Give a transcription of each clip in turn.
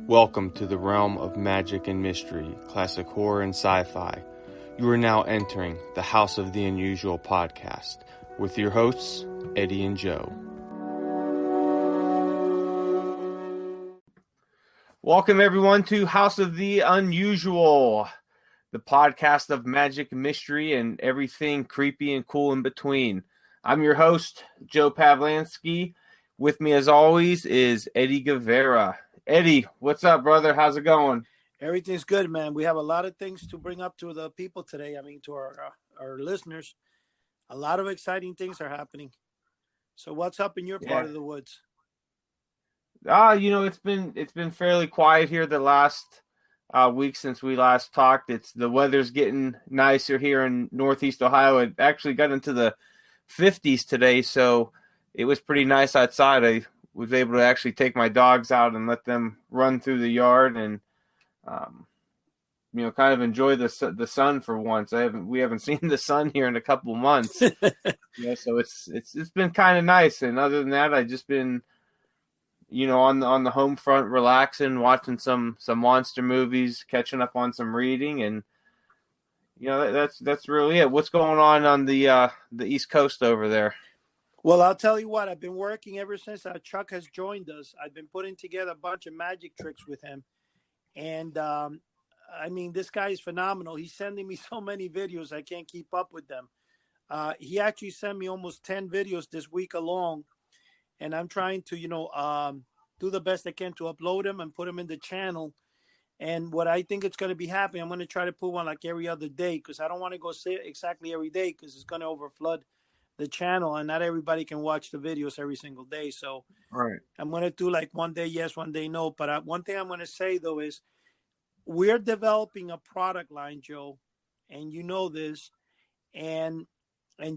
Welcome to the realm of magic and mystery, classic horror and sci-fi. You are now entering the House of the Unusual podcast with your hosts, Eddie and Joe. Welcome everyone to House of the Unusual, the podcast of magic, mystery, and everything creepy and cool in between. I'm your host, Joe Pavlansky. With me as always is Eddie Guevara. Eddie, what's up, brother? How's it going? Everything's good, man. We have a lot of things to bring up to the people today. To our listeners. A lot of exciting things are happening. So what's up in your part of the woods? It's been fairly quiet here the last week since we last talked. The weather's getting nicer here in Northeast Ohio. It actually got into the 50s today, so it was pretty nice outside. I was able to actually take my dogs out and let them run through the yard and, kind of enjoy the sun for once. We haven't seen the sun here in a couple of months, so it's been kind of nice. And other than that, I've just been, on the home front, relaxing, watching some monster movies, catching up on some reading, and that's really it. What's going on the East Coast over there? Well, I'll tell you what, I've been working ever since Chuck has joined us. I've been putting together a bunch of magic tricks with him. And, this guy is phenomenal. He's sending me so many videos, I can't keep up with them. He actually sent me almost 10 videos this week alone. And I'm trying to, do the best I can to upload them and put them in the channel. And what I think it's going to be happening, I'm going to try to put one like every other day because I don't want to go say it exactly every day because it's going to overflood the channel and not everybody can watch the videos every single day. So right. I'm going to do like one day yes, one day no. But one thing I'm going to say, though, is we're developing a product line, Joe, and you know this. And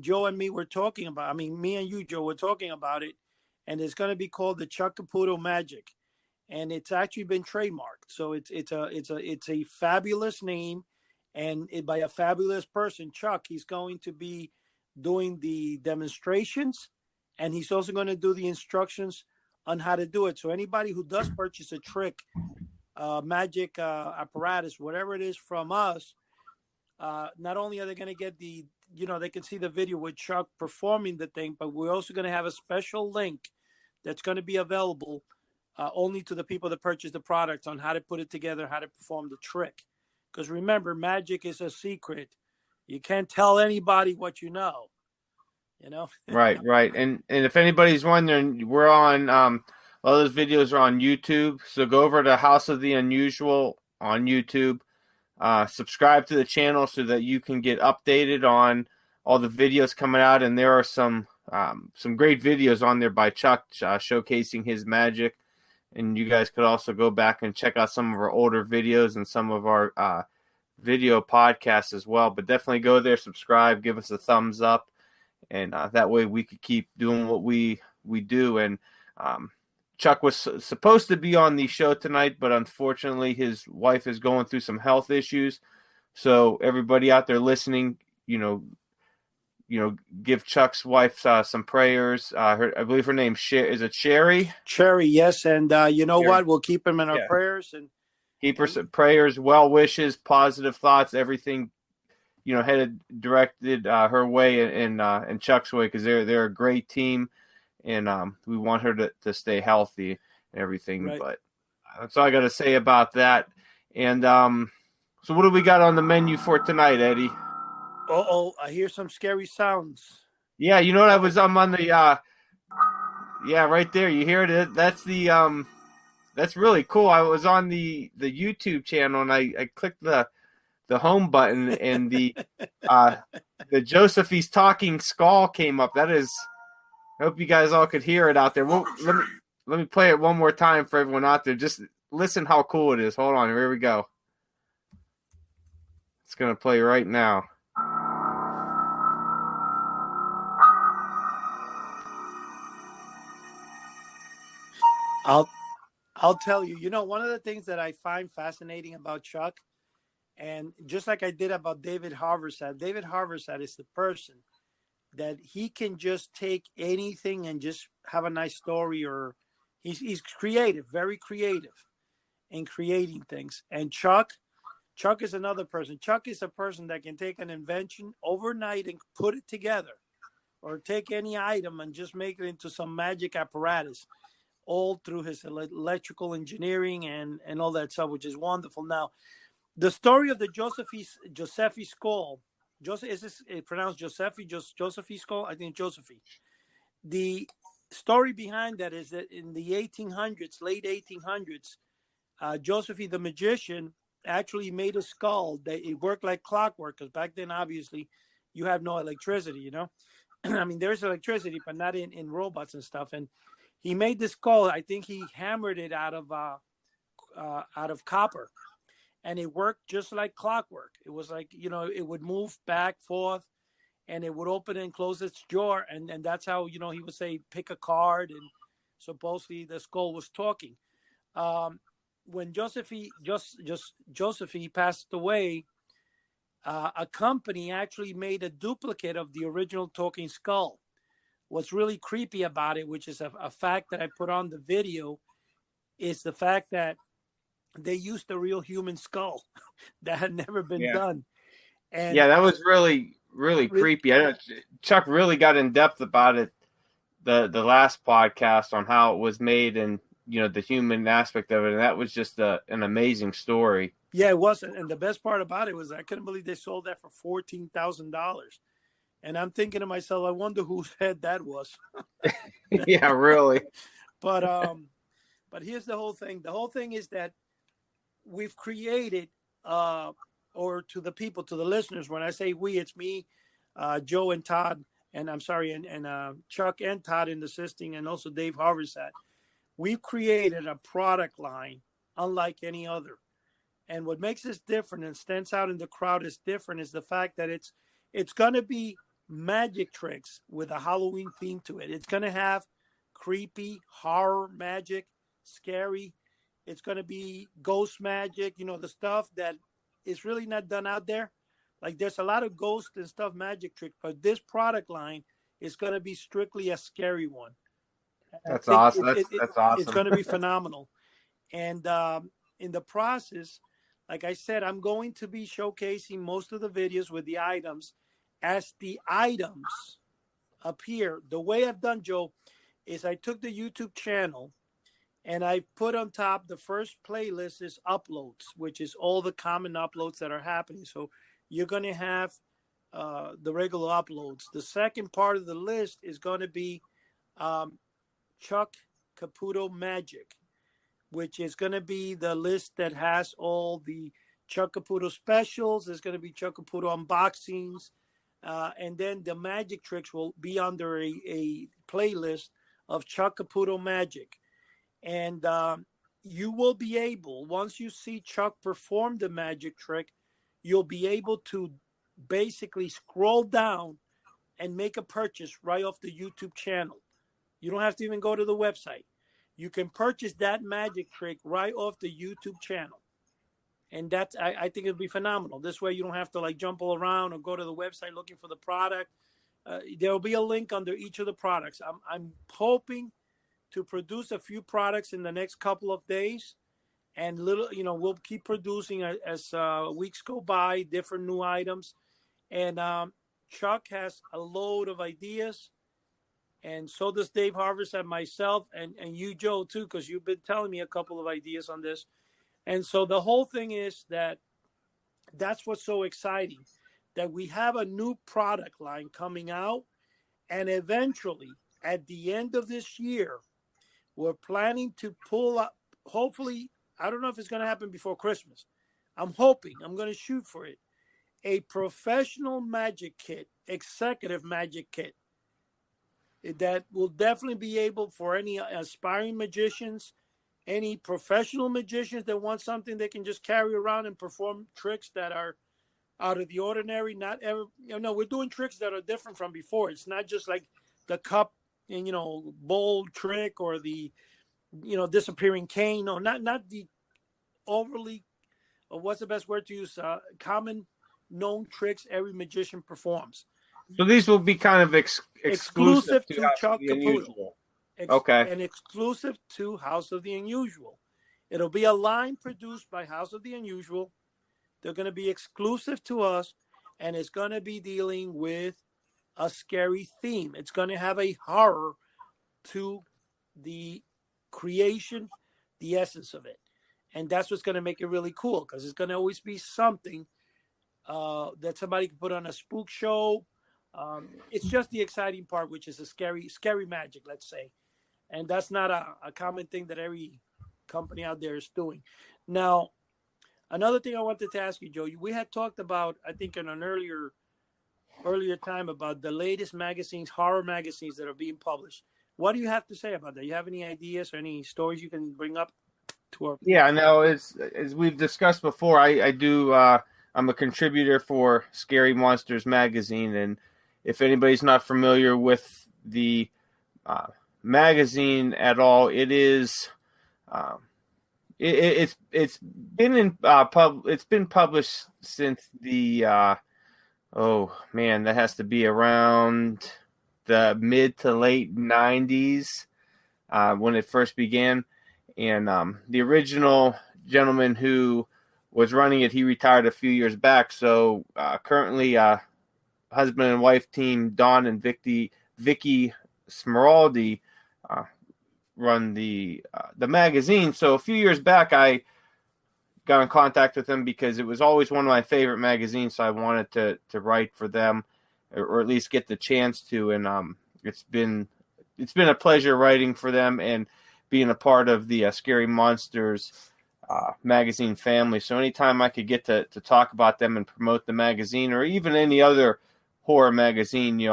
Joe and me were talking about, me and you, Joe, we're talking about it. And it's going to be called the Chuck Caputo Magic. And it's actually been trademarked. So it's a fabulous name. And by a fabulous person, Chuck, he's going to be doing the demonstrations, and he's also going to do the instructions on how to do it. So anybody who does purchase a trick, magic apparatus, whatever it is from us, not only are they going to get they can see the video with Chuck performing the thing, but we're also going to have a special link that's going to be available only to the people that purchase the product on how to put it together, how to perform the trick. Because remember, magic is a secret. You can't tell anybody what you know, Right. And if anybody's wondering, we're on, all those videos are on YouTube. So go over to House of the Unusual on YouTube. Subscribe to the channel so that you can get updated on all the videos coming out. And there are some great videos on there by Chuck showcasing his magic. And you guys could also go back and check out some of our older videos and some of our video podcasts as well. But definitely go there, subscribe, give us a thumbs up, and that way we could keep doing what we do. And Chuck was supposed to be on the show tonight, but unfortunately his wife is going through some health issues. So everybody out there listening, give Chuck's wife some prayers. I believe her name's is it Sherry? Sherry, yes. And Sherry. What? We'll keep him in our prayers and keep her some prayers, well wishes, positive thoughts, everything, headed directed her way and Chuck's way, because they're a great team, and we want her to stay healthy and everything. Right. But that's all I got to say about that. And so what do we got on the menu for tonight, Eddie? I hear some scary sounds. Yeah, you know what? I'm on the right there. You hear it? That's the that's really cool. I was on the YouTube channel and I clicked the home button and the Josephie's talking skull came up. That is, I hope you guys all could hear it out there. Well, let me play it one more time for everyone out there. Just listen how cool it is. Hold on, here we go. It's gonna play right now. I'll tell you, one of the things that I find fascinating about Chuck, and just like I did about David Harversat is the person that he can just take anything and just have a nice story, or he's creative, very creative. in creating things. And Chuck is another person. Chuck is a person that can take an invention overnight and put it together, or take any item and just make it into some magic apparatus, all through his electrical engineering and all that stuff, which is wonderful. Now, the story of the Josephi skull, is this pronounced Josephi? Josephi skull? I think Josephi. The story behind that is that in the 1800s, late 1800s, Josephi the magician actually made a skull that it worked like clockwork, because back then, obviously, you have no electricity, you know? I mean, there's electricity, but not in robots and stuff. And he made this skull. I think he hammered it out of copper, and it worked just like clockwork. It was like, you know, it would move back, forth, and it would open and close its jaw. And that's how, you know, he would say, pick a card. And supposedly the skull was talking. When Josephi passed away, a company actually made a duplicate of the original talking skull. What's really creepy about it, which is a fact that I put on the video, is the fact that they used a real human skull that had never been done. And yeah, that was really, really creepy. I know Chuck really got in depth about it the last podcast on how it was made and, you know, the human aspect of it, and that was just an amazing story. Yeah, it was. And the best part about it was I couldn't believe they sold that for $14,000. And I'm thinking to myself, I wonder whose head that was. Yeah, really. But here's the whole thing. The whole thing is that we've created, or to the people, to the listeners, when I say we, it's me, Joe and Todd, and I'm sorry, and Chuck and Todd in assisting, and also Dave Harvesat. We've created a product line unlike any other. And what makes this different and stands out in the crowd is different is the fact that it's going to be magic tricks with a Halloween theme to it. It's going to have creepy, horror, magic, scary. It's going to be ghost magic, you know, the stuff that is really not done out there. Like there's a lot of ghost and stuff magic tricks, but this product line is going to be strictly a scary one. That's awesome. That's awesome. It's going to be phenomenal. And in the process, like I said, I'm going to be showcasing most of the videos with the items as the items appear. The way I've done, Joe, is I took the YouTube channel and I put on top the first playlist is uploads, which is all the common uploads that are happening. So you're going to have the regular uploads. The second part of the list is going to be Chuck Caputo Magic, which is going to be the list that has all the Chuck Caputo specials. There's going to be Chuck Caputo unboxings. And then the magic tricks will be under a playlist of Chuck Caputo Magic. And you will be able, once you see Chuck perform the magic trick, you'll be able to basically scroll down and make a purchase right off the YouTube channel. You don't have to even go to the website. You can purchase that magic trick right off the YouTube channel. And that's, I think it'll be phenomenal. This way you don't have to like jump all around or go to the website looking for the product. There'll be a link under each of the products. I'm hoping to produce a few products in the next couple of days. And we'll keep producing as weeks go by, different new items. And Chuck has a load of ideas. And so does Dave Harvest and myself and you, Joe, too, because you've been telling me a couple of ideas on this. And so the whole thing is that's what's so exciting, that we have a new product line coming out. And eventually, at the end of this year, we're planning to pull up, hopefully, I don't know if it's going to happen before Christmas. I'm hoping, I'm going to shoot for it, a professional magic kit, executive magic kit, that will definitely be able for any aspiring magicians, any professional magicians that want something they can just carry around and perform tricks that are out of the ordinary. Not ever, we're doing tricks that are different from before. It's not just like the cup and, bowl trick or the, disappearing cane. No, not the overly, or what's the best word to use? Common known tricks every magician performs. So these will be kind of exclusive to Chuck Caputo. Okay. And exclusive to House of the Unusual. It'll be a line produced by House of the Unusual. They're going to be exclusive to us, and it's going to be dealing with a scary theme. It's going to have a horror to the creation, the essence of it. And that's what's going to make it really cool, because it's going to always be something that somebody can put on a spook show. It's just the exciting part, which is a scary magic, let's say. And that's not a common thing that every company out there is doing. Now, another thing I wanted to ask you, Joe, we had talked about, I think in an earlier time, about the latest magazines, horror magazines that are being published. What do you have to say about that? You have any ideas or any stories you can bring up to our? Yeah, no, as we've discussed before, I do. I'm a contributor for Scary Monsters magazine, and if anybody's not familiar with the magazine at all, it is. It's been in it's been published since the oh man, that has to be around the mid to late 90s when it first began. And the original gentleman who was running it, he retired a few years back. So currently, husband and wife team Don and Vicky Smeraldi run the magazine. So a few years back, I got in contact with them because it was always one of my favorite magazines. So I wanted to write for them, or at least get the chance to. And it's been a pleasure writing for them and being a part of the Scary Monsters magazine family. So anytime I could get to talk about them and promote the magazine, or even any other horror magazine,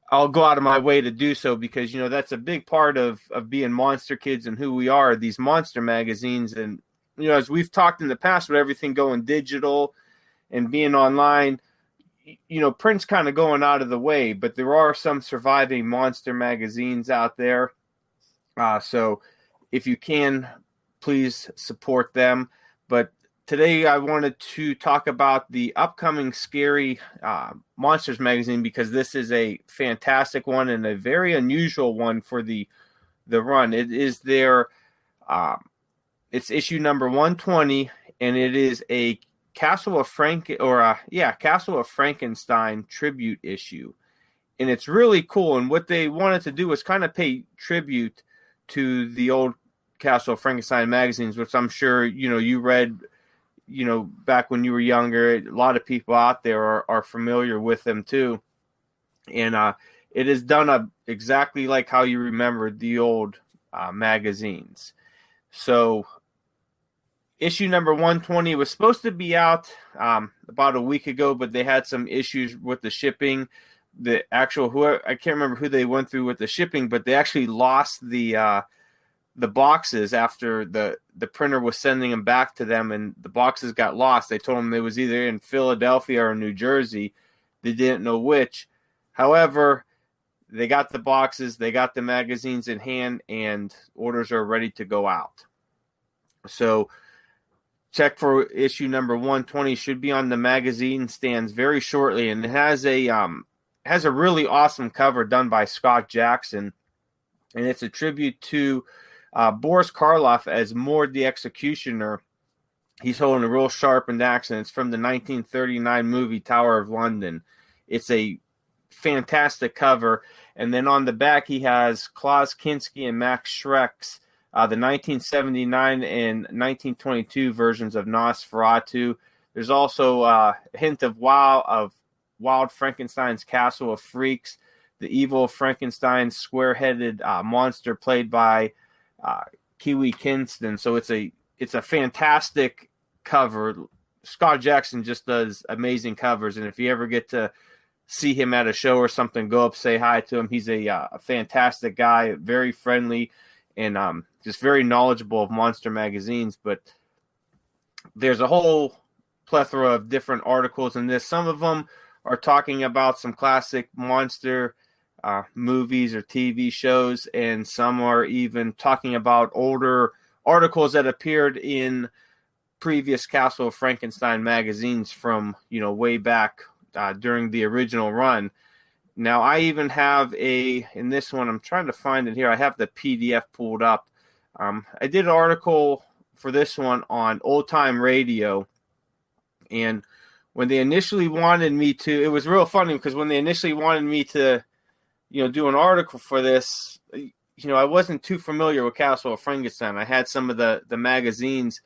I'll go out of my way to do so, because that's a big part of being monster kids and who we are. These monster magazines, and as we've talked in the past, with everything going digital and being online, print's kind of going out of the way, but there are some surviving monster magazines out there. So if you can, please support them. But today I wanted to talk about the upcoming Scary Monsters magazine, because this is a fantastic one and a very unusual one for the run. It is it's issue number 120, and it is a Castle of Frankenstein tribute issue, and it's really cool. And what they wanted to do was kind of pay tribute to the old Castle of Frankenstein magazines, which I'm sure you read, back when you were younger. A lot of people out there are familiar with them too, and it is done exactly like how you remembered the old magazines. So issue number 120 was supposed to be out about a week ago, but they had some issues with the shipping. I can't remember who they went through with the shipping, but they actually lost the boxes after the printer was sending them back to them, and the boxes got lost. They told them it was either in Philadelphia or New Jersey. They didn't know which. However, they got the boxes, they got the magazines in hand, and orders are ready to go out. So check for issue number 120. Should be on the magazine stands very shortly, and it has a really awesome cover done by Scott Jackson, and it's a tribute to Boris Karloff as Mord the Executioner. He's holding a real sharpened axe, and it's from the 1939 movie Tower of London. It's a fantastic cover, and then on the back he has Klaus Kinski and Max Schreck's the 1979 and 1922 versions of Nosferatu. There's also a hint of Wild Frankenstein's Castle of Freaks, the evil Frankenstein square-headed monster played by Kiwi Kinston. So it's a fantastic cover. Scott Jackson just does amazing covers, and if you ever get to see him at a show or something, go up, say hi to him. He's a fantastic guy, very friendly, and just very knowledgeable of monster magazines. But there's a whole plethora of different articles in this. Some of them are talking about some classic monster movies or TV shows, and some are even talking about older articles that appeared in previous Castle of Frankenstein magazines from way back during the original run. Now I even have in this one, I'm trying to find it here. I have the PDF pulled up. I did an article for this one on old time radio, and when they initially wanted me to, it was real funny because when they initially wanted me to, do an article for this, I wasn't too familiar with Castle of Frankenstein. I had some of the magazines,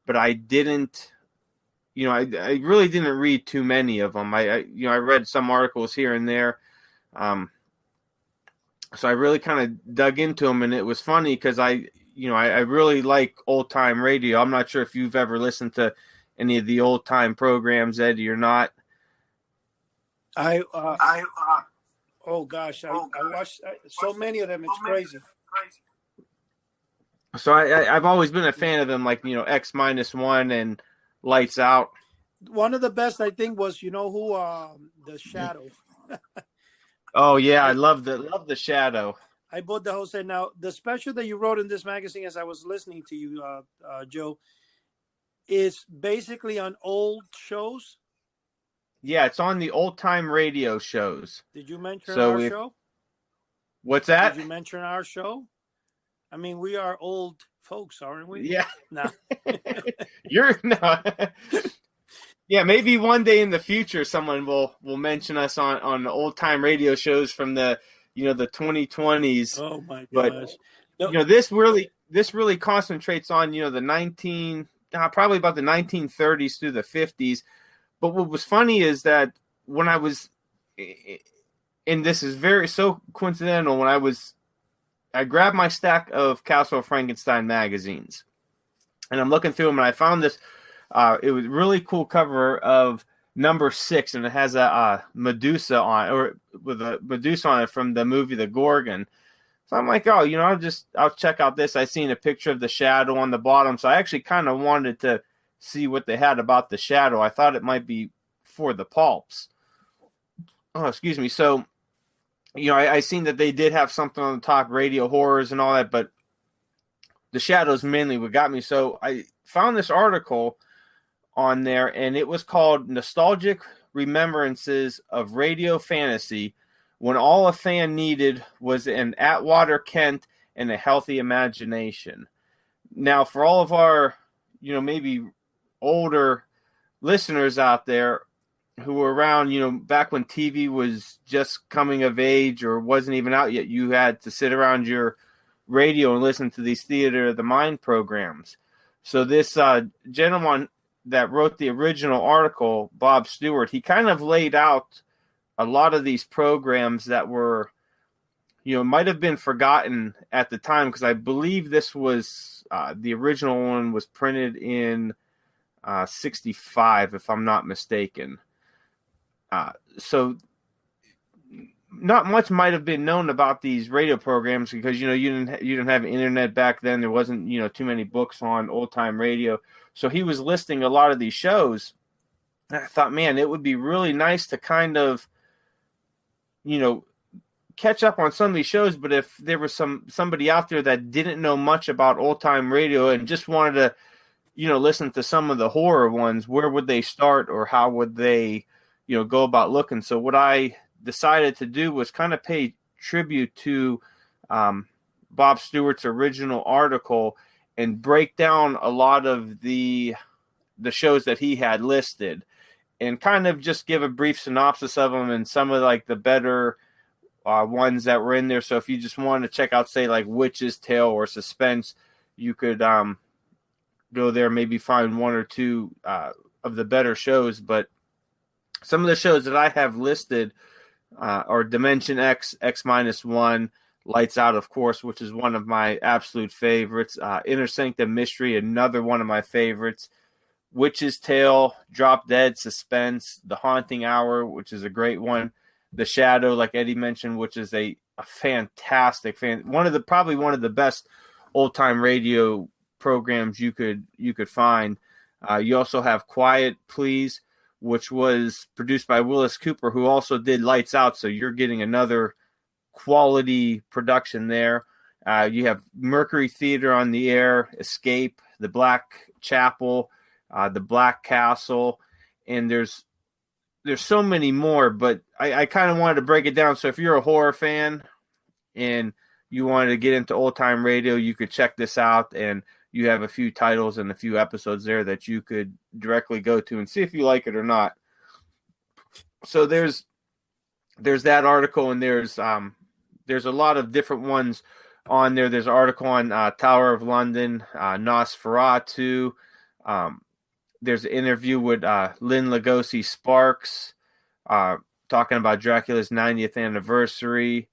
but I didn't, I really didn't read too many of them. I read some articles here and there. So I really kind of dug into them, and it was funny because I really like old time radio. I'm not sure if you've ever listened to any of the old time programs, Eddie, or not. Oh gosh, I watched so many of them. It's crazy. So I've always been a fan of them, like X-1 and Lights Out. One of the best, I think, was who the Shadow. Oh yeah, I love the Shadow. I bought the whole set. Now the special that you wrote in this magazine, as I was listening to you, Joe, is basically on old shows. Yeah, it's on the old time radio shows. Did you mention our show? What's that? Did you mention our show? I mean, we are old folks, aren't we? Yeah. No. No. Yeah, maybe one day in the future someone will mention us on old time radio shows from the the 2020s. Oh my gosh. But this really concentrates on probably about the 1930s through the 50s. But what was funny is that when I was, and this is so coincidental, I grabbed my stack of Castle of Frankenstein magazines, and I'm looking through them, and I found this. It was a really cool cover of number 6, and it has a Medusa on it from the movie The Gorgon. So I'm like, oh, I'll check out this. I seen a picture of the Shadow on the bottom, so I actually kind of wanted to see what they had about the Shadow. I thought it might be for the pulps. Oh, excuse me. So, I seen that they did have something on the top, radio horrors and all that, but the Shadow's mainly what got me. So I found this article on there, and it was called Nostalgic Remembrances of Radio Fantasy, when all a fan needed was an Atwater Kent and a healthy imagination. Now, for all of our, maybe older listeners out there who were around, back when TV was just coming of age or wasn't even out yet, you had to sit around your radio and listen to these Theater of the Mind programs. So this gentleman that wrote the original article, Bob Stewart, he kind of laid out a lot of these programs that were, might have been forgotten at the time, because I believe this was the original one was printed in 65, if I'm not mistaken. So not much might have been known about these radio programs because you didn't have internet back then. There wasn't too many books on old time radio. So he was listing a lot of these shows. And I thought, man, it would be really nice to kind of catch up on some of these shows. But if there was somebody out there that didn't know much about old time radio and just wanted to listen to some of the horror ones, where would they start, or how would they go about looking? So what I decided to do was kind of pay tribute to Bob Stewart's original article and break down a lot of the shows that he had listed, and kind of just give a brief synopsis of them and some of like the better ones that were in there. So if you just wanted to check out, say, like Witch's Tale or Suspense, you could go there, maybe find one or two of the better shows. But some of the shows that I have listed are Dimension X, X-1, Lights Out, of course, which is one of my absolute favorites. Inner Sanctum Mystery, another one of my favorites. Witch's Tale, Drop Dead, Suspense, The Haunting Hour, which is a great one. The Shadow, like Eddie mentioned, which is a fantastic probably one of the best old time radio programs you could find. You also have Quiet Please, which was produced by Willis Cooper, who also did Lights Out. So you're getting another quality production there. You have Mercury Theater on the Air, Escape, The Black Chapel, The Black Castle, and there's there's so many more, but I kind of wanted to break it down. So if you're a horror fan and you wanted to get into old time radio, you could check this out, and you have a few titles and a few episodes there that you could directly go to and see if you like it or not. So there's that article, and there's a lot of different ones on there. There's an article on Tower of London, Nosferatu. There's an interview with Lynn Lugosi Sparks, talking about Dracula's 90th anniversary.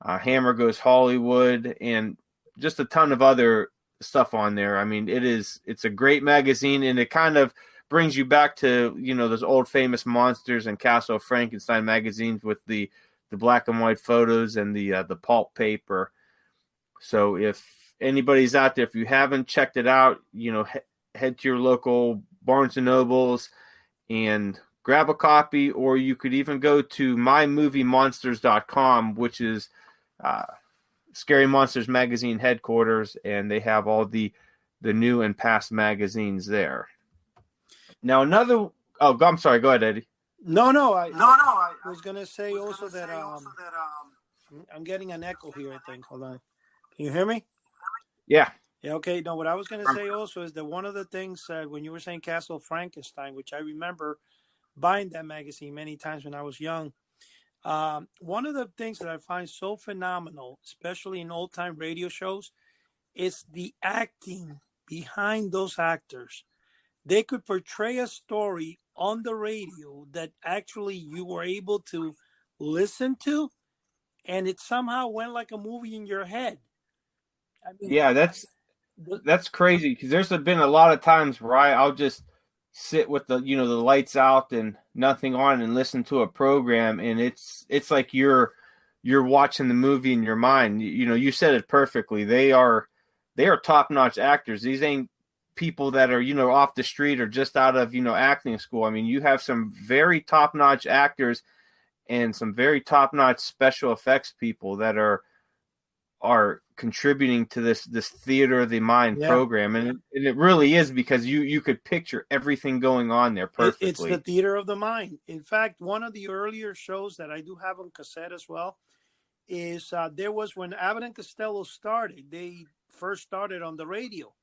Hammer Goes Hollywood, and just a ton of other stuff on there. I mean, it's a great magazine, and it kind of brings you back to, those old famous Monsters and Castle Frankenstein magazines with the black and white photos and the pulp paper. So if anybody's out there, if you haven't checked it out, head to your local Barnes and Nobles and grab a copy, or you could even go to mymoviemonsters.com, which is Scary Monsters magazine headquarters, and they have all the new and past magazines there. Now I'm sorry, go ahead, Eddie. I was gonna say also that I'm getting an echo here, I think. Hold on. Can you hear me? Yeah. Yeah, okay. No, what I was gonna say also is that one of the things when you were saying Castle Frankenstein, which I remember buying that magazine many times when I was young. One of the things that I find so phenomenal, especially in old time radio shows, is the acting behind those actors. They could portray a story on the radio that actually you were able to listen to, and it somehow went like a movie in your head. I mean, Yeah, that's crazy, because there's been a lot of times where I'll just sit with the lights out and nothing on and listen to a program, and it's like you're watching the movie in your mind. You said it perfectly. They are top-notch actors. These ain't people that are off the street or just out of acting school. I mean, you have some very top-notch actors and some very top-notch special effects people that are contributing to this theater of the mind program, and it really is, because you could picture everything going on there perfectly. It's the theater of the mind. In fact, one of the earlier shows that I do have on cassette as well is there was when Abbott and Costello started. They first started on the radio,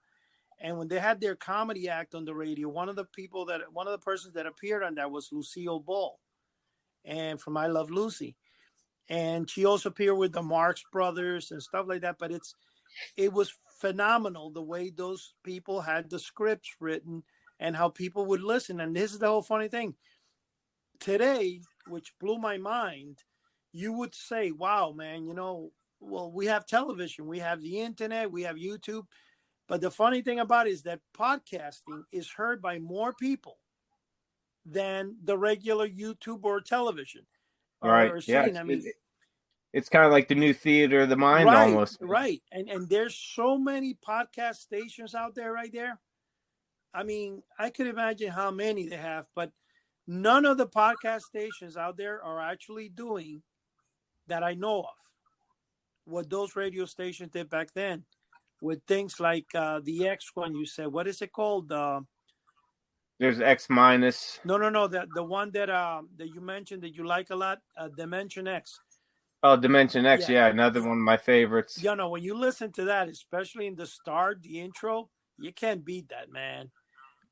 and when they had their comedy act on the radio, one of the persons that appeared on that was Lucille Ball, and from I Love Lucy. And she also appeared with the Marx Brothers and stuff like that. But it was phenomenal the way those people had the scripts written and how people would listen. And this is the whole funny thing. Today, which blew my mind, you would say, wow, man, well, we have television, we have the internet, we have YouTube. But the funny thing about it is that podcasting is heard by more people than the regular YouTube or television. Right. Yeah. It's kind of like the new theater of the mind, almost. Right. And there's so many podcast stations out there right there. I mean, I could imagine how many they have, but none of the podcast stations out there are actually doing that I know of what those radio stations did back then, with things like the X one you said. What is it called? There's X minus. No. The one that you mentioned that you like a lot, Dimension X. Oh, Dimension X, yeah, another one of my favorites. When you listen to that, especially in the start, the intro, you can't beat that, man.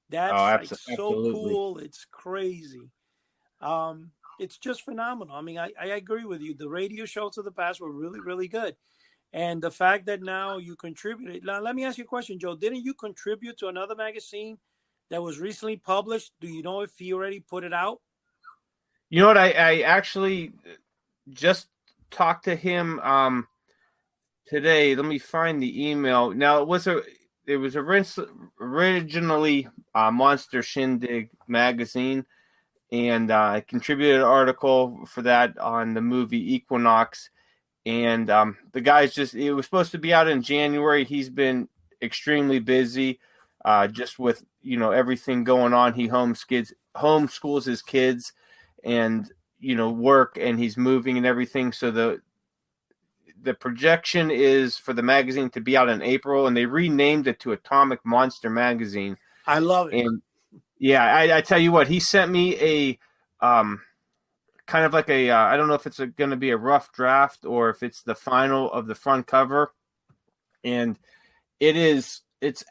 That's so cool. It's crazy. It's just phenomenal. I mean, I agree with you. The radio shows of the past were really, really good. And the fact that now you contributed. Now, let me ask you a question, Joe. Didn't you contribute to another magazine that was recently published? Do you know if he already put it out? You know what? I actually just talked to him today. Let me find the email. Now, it was originally Monster Shindig magazine, and I contributed an article for that on the movie Equinox. And the guy's it was supposed to be out in January. He's been extremely busy, just with everything going on. He homeschools his kids, and work, and he's moving and everything. So the projection is for the magazine to be out in April, and they renamed it to Atomic Monster Magazine. I love it. And yeah, I tell you what, he sent me um, kind of like a I don't know if it's going to be a rough draft or if it's the final of the front cover, and it's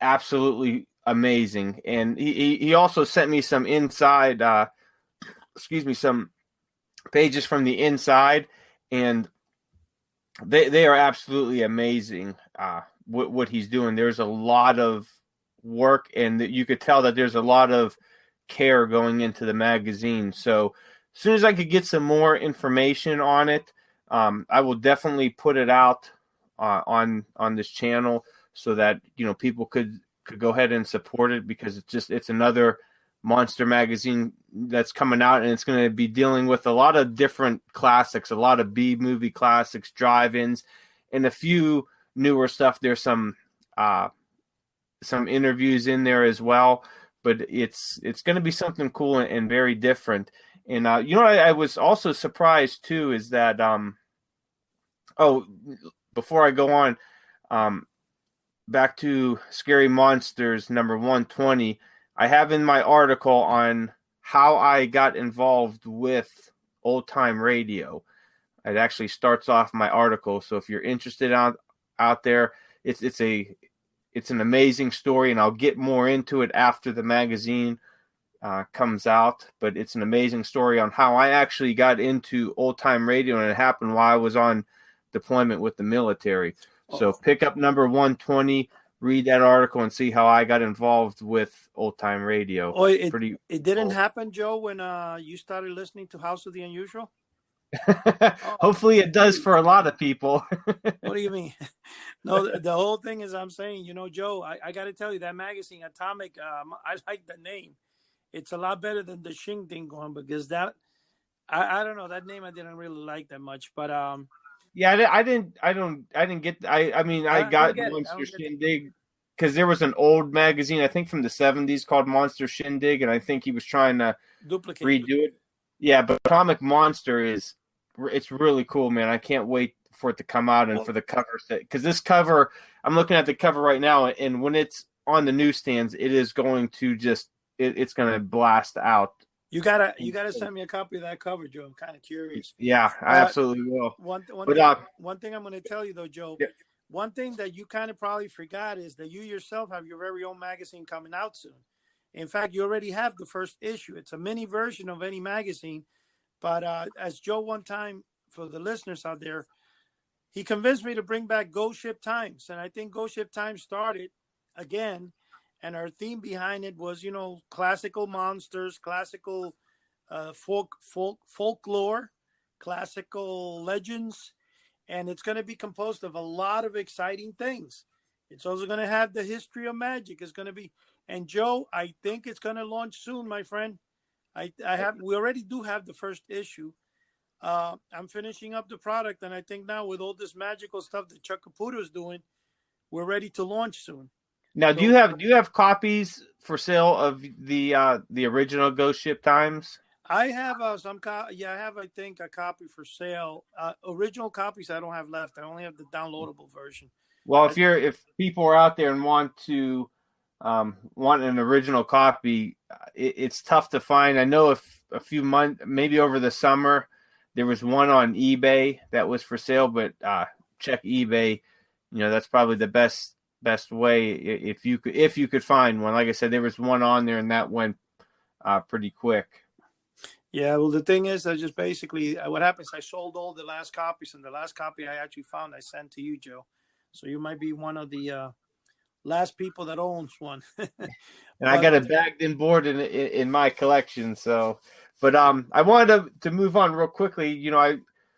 absolutely amazing. And he also sent me some inside excuse me, some pages from the inside, and they are absolutely amazing. What he's doing, there's a lot of work, and you could tell that there's a lot of care going into the magazine. So as soon as I could get some more information on it, I will definitely put it out on this channel so that people could go ahead and support it, because it's another monster magazine that's coming out, and it's going to be dealing with a lot of different classics, a lot of B movie classics, drive-ins, and a few newer stuff. There's some interviews in there as well, but it's going to be something cool and very different. And I was also surprised too is that oh, before I go on, back to Scary Monsters number 120. I have in my article on how I got involved with old time radio. It actually starts off my article. So if you're interested out there, it's an amazing story, and I'll get more into it after the magazine comes out. But it's an amazing story on how I actually got into old time radio, and it happened while I was on deployment with the military. So pick up number 120. Read that article and see how I got involved with old time radio. Oh, it didn't happen, Joe, when you started listening to House of the Unusual? Hopefully it does for a lot of people. What do you mean? No, the whole thing is, I'm saying, Joe, I got to tell you, that magazine, Atomic, I like the name. It's a lot better than the Shing Ding one, because that, I don't know, that name I didn't really like that much, but yeah, I didn't get. I mean, I got Monster Shindig because there was an old magazine, I think from the 70s, called Monster Shindig, and I think he was trying to redo it. Yeah, but Atomic Monster it's really cool, man. I can't wait for it to come out and for the cover set, because this cover, I'm looking at the cover right now, and when it's on the newsstands, it is going to it's going to blast out. You gotta send me a copy of that cover, Joe. I'm kind of curious. Yeah, I absolutely will. One thing I'm going to tell you though, Joe. Yeah. One thing that you kind of probably forgot is that you yourself have your very own magazine coming out soon. In fact, you already have the first issue. It's a mini version of any magazine. But as Joe one time, for the listeners out there, he convinced me to bring back Ghost Ship Times, and I think Ghost Ship Times started again. And our theme behind it was, classical monsters, classical folklore, classical legends. And it's going to be composed of a lot of exciting things. It's also going to have the history of magic. It's going to be, and Joe, I think it's going to launch soon, my friend. We already do have the first issue. I'm finishing up the product, and I think now with all this magical stuff that Chuck Caputo is doing, we're ready to launch soon. Now, do you have copies for sale of the original Ghost Ship Times? I have some. I have, I think, a copy for sale. Original copies I don't have left. I only have the downloadable version. Well, if people are out there and want an original copy, it's tough to find. I know if a few months, maybe over the summer, there was one on eBay that was for sale. But check eBay. That's probably the best way if you could find one. Like I said, there was one on there, and that went pretty quick. Yeah, well, the thing is, I just basically what happens, I sold all the last copies, and the last copy I actually found, I sent to you, Joe. So you might be one of the last people that owns one. And I got it bagged and boarded in my collection. So, but I wanted to move on real quickly.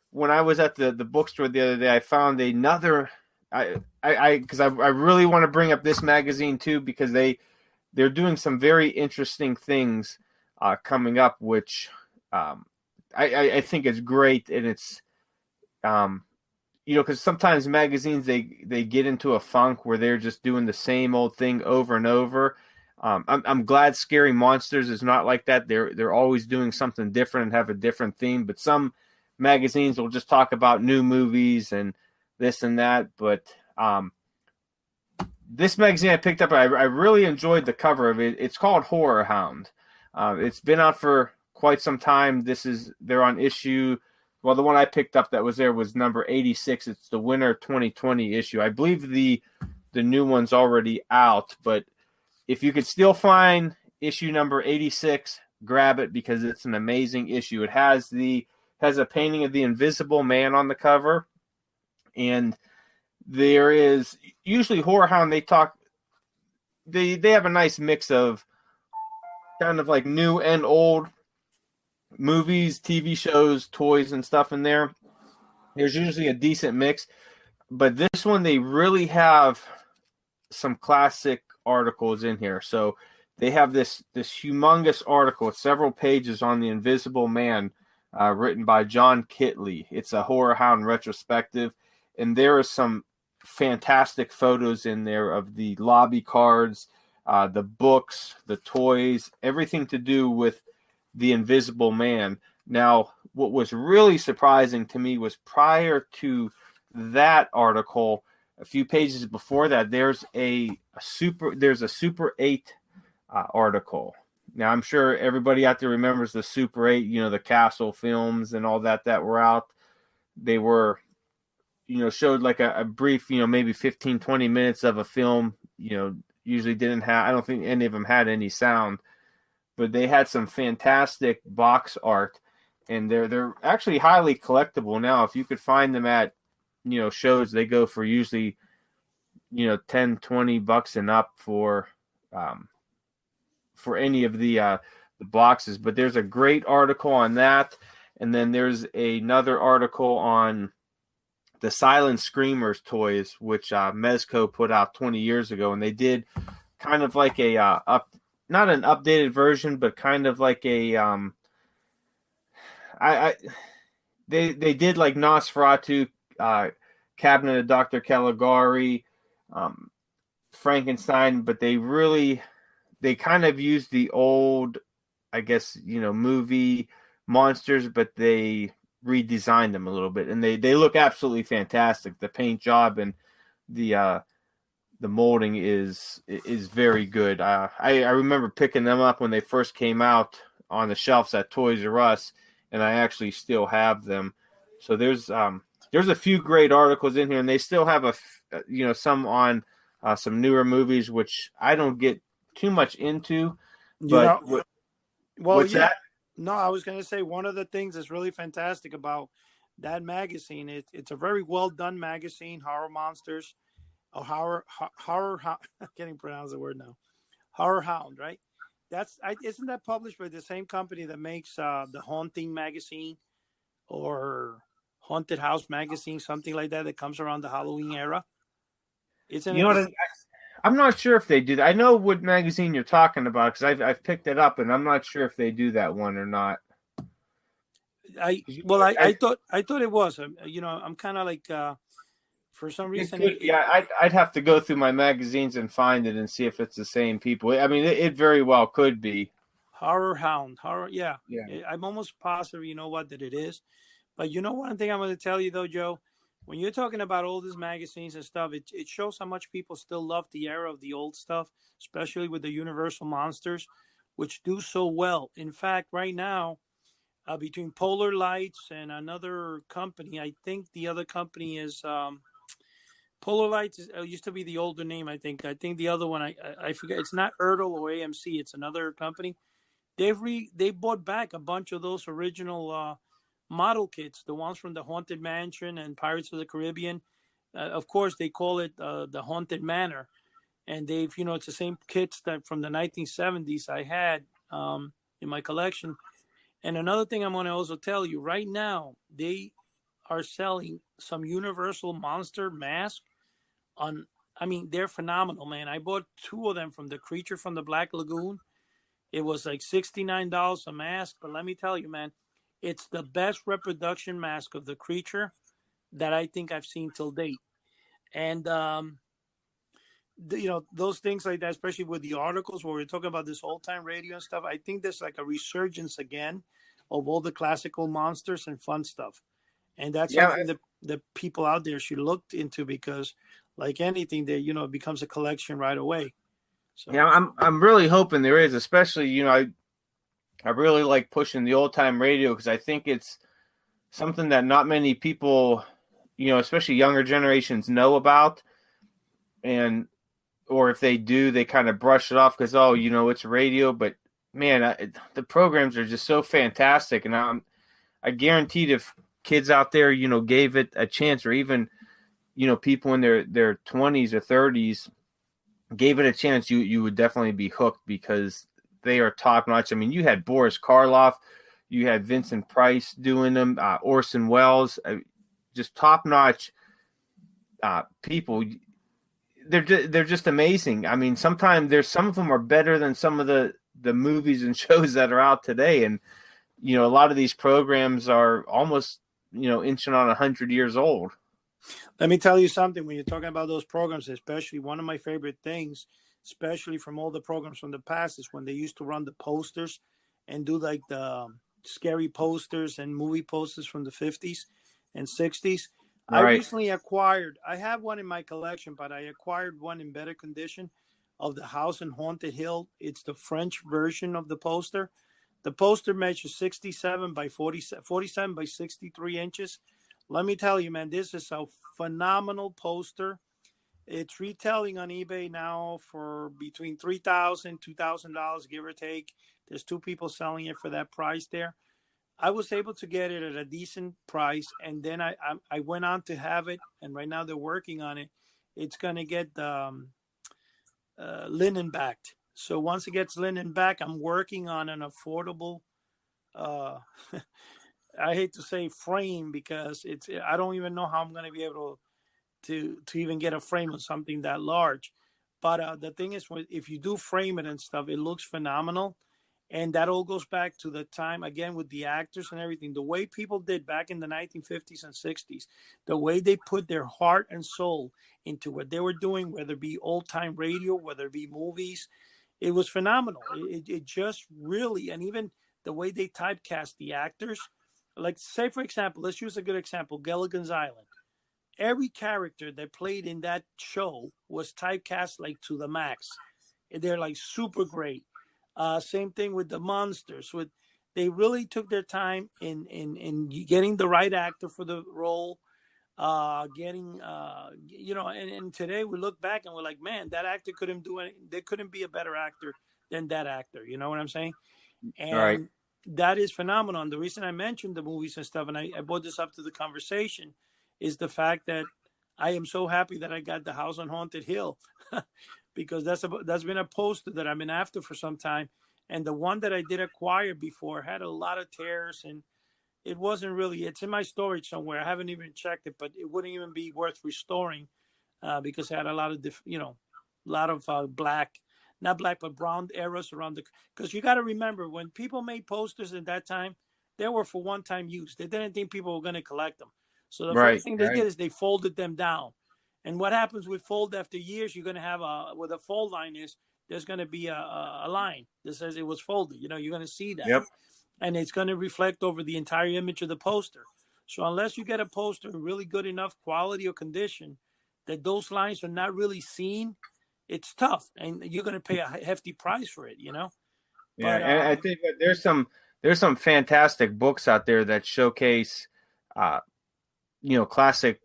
When I was at the bookstore the other day, I found another. Because I really want to bring up this magazine too, because they're doing some very interesting things coming up, which I think is great. And it's because sometimes magazines they get into a funk where they're just doing the same old thing over and over. I'm glad Scary Monsters is not like that. They're always doing something different and have a different theme. But some magazines will just talk about new movies and this and that. But this magazine I picked up, I really enjoyed the cover of it. It's called Horror Hound. It's been out for quite some time. They're on issue. Well, the one I picked up that was there was number 86. It's the winter 2020 issue. I believe the new one's already out, but if you could still find issue number 86, grab it because it's an amazing issue. It has a painting of the Invisible Man on the cover, and there is usually Horror Hound. They have a nice mix of kind of like new and old movies, TV shows, toys, and stuff in there. There's usually a decent mix, but this one they really have some classic articles in here. So they have this humongous article, several pages on the Invisible Man, written by John Kitley. It's a Horror Hound retrospective, and there are some fantastic photos in there of the lobby cards, the books, the toys, everything to do with the Invisible Man. Now, what was really surprising to me was prior to that article, a few pages before that, there's a Super 8 article. Now, I'm sure everybody out there remembers the Super 8, the Castle films and all that were out. They were, showed like a brief, maybe 15, 20 minutes of a film, usually didn't have, I don't think any of them had any sound, but they had some fantastic box art, and they're actually highly collectible now. If you could find them at, shows, they go for usually, $10-20 and up for any of the boxes. But there's a great article on that, and then there's another article on the Silent Screamers toys, which Mezco put out 20 years ago, and they did kind of like a not an updated version, but kind of like a they did like Nosferatu, Cabinet of Dr. Caligari, Frankenstein, but they kind of used the old, I guess, movie monsters, but they redesigned them a little bit, and they look absolutely fantastic. The paint job and the molding is very good. I remember picking them up when they first came out on the shelves at Toys R Us, and I actually still have them. So there's a few great articles in here, and they still have some on some newer movies, which I don't get too much into. But what's that? No, I was going to say one of the things that's really fantastic about that magazine, it's a very well done magazine, Horror Monsters, or horror I can't even pronounce the word now, Horror Hound, right? Isn't that published by the same company that makes the Haunting magazine or Haunted House magazine, something like that comes around the Halloween era? Isn't it? I'm not sure if they do that. I know what magazine you're talking about because I've picked it up, and I'm not sure if they do that one or not. I thought it was. I'm kind of like for some reason. I'd have to go through my magazines and find it and see if it's the same people. I mean, it very well could be. Horror Hound, yeah. Yeah. I'm almost positive, that it is. But one thing I'm going to tell you though, Joe. When you're talking about all these magazines and stuff, it shows how much people still love the era of the old stuff, especially with the Universal Monsters, which do so well. In fact, right now, between Polar Lights and another company, I think the other company is Polar Lights. Used to be the older name, I think. I think the other one, I forget. It's not Ertl or AMC. It's another company. They bought back a bunch of those original model kits, the ones from the Haunted Mansion and Pirates of the Caribbean. Of course, they call it the Haunted Manor, and they've it's the same kits that from the 1970s I had in my collection. And another thing I'm going to also tell you right now, they are selling some Universal Monster masks on. I mean, they're phenomenal, man. I bought 2 of them from the Creature from the Black Lagoon. It was like $69 a mask, but let me tell you, man. It's the best reproduction mask of the creature that I think I've seen till date. And, those things like that, especially with the articles where we're talking about this old time radio and stuff, I think there's like a resurgence again of all the classical monsters and fun stuff. And that's something that the people out there should look into because like anything that, it becomes a collection right away. So yeah, I'm really hoping there is, especially, I really like pushing the old time radio because I think it's something that not many people, especially younger generations, know about, and or if they do, they kind of brush it off because it's radio. But man, the programs are just so fantastic, and I guaranteed if kids out there, gave it a chance, or even people in their 20s or 30s gave it a chance, you would definitely be hooked because they are top notch. I mean, you had Boris Karloff, you had Vincent Price doing them, Orson Welles, just top notch people. They're just amazing. I mean, sometimes there's some of them are better than some of the movies and shows that are out today, and a lot of these programs are almost inching on 100 years old. Let me tell you something. When you're talking about those programs, especially one of my favorite things, especially from all the programs from the past, is when they used to run the posters and do like the scary posters and movie posters from the 50s and 60s. I Right. recently acquired, I have one in my collection, but I acquired one in better condition of the House on Haunted Hill. It's the French version of the poster. The poster measures 67 by 47 by 63 inches. Let me tell you, man, this is a phenomenal poster. It's retailing on eBay now for between $3,000, $2,000, give or take. There's two people selling it for that price there. I was able to get it at a decent price, and then I went on to have it, and right now they're working on it. It's gonna get linen backed. So once it gets linen back, I'm working on an affordable. Uh, I hate to say frame because it's. I don't even know how I'm gonna be able to even get a frame of something that large. But the thing is, if you do frame it and stuff, it looks phenomenal. And that all goes back to the time, again, with the actors and everything. The way people did back in the 1950s and 60s, the way they put their heart and soul into what they were doing, whether it be old time radio, whether it be movies, it was phenomenal. It just really, and even the way they typecast the actors. Like, say, for example, let's use a good example, Gilligan's Island. Every character that played in that show was typecast like to the max. They're like super great. Same thing with the monsters. With they really took their time in getting the right actor for the role. Getting and today we look back and we're like, man, that actor couldn't do it. There couldn't be a better actor than that actor. You know what I'm saying? All right. And that is phenomenal. The reason I mentioned the movies and stuff, and I brought this up to the conversation, is the fact that I am so happy that I got the House on Haunted Hill because that's been a poster that I've been after for some time, and the one that I did acquire before had a lot of tears, and it wasn't really. It's in my storage somewhere. I haven't even checked it, but it wouldn't even be worth restoring because it had a lot of black, not black, but brown arrows around the. Because you got to remember, when people made posters at that time, they were for one-time use. They didn't think people were going to collect them. So the Right. first thing they Right. did is they folded them down. And what happens with fold after years? You're going to have where the fold line is. There's going to be a line that says it was folded. You're going to see that, Yep. and it's going to reflect over the entire image of the poster. So unless you get a poster in really good enough quality or condition that those lines are not really seen, it's tough, and you're going to pay a hefty price for it. Yeah, But and I think that there's some fantastic books out there that showcase, uh, classic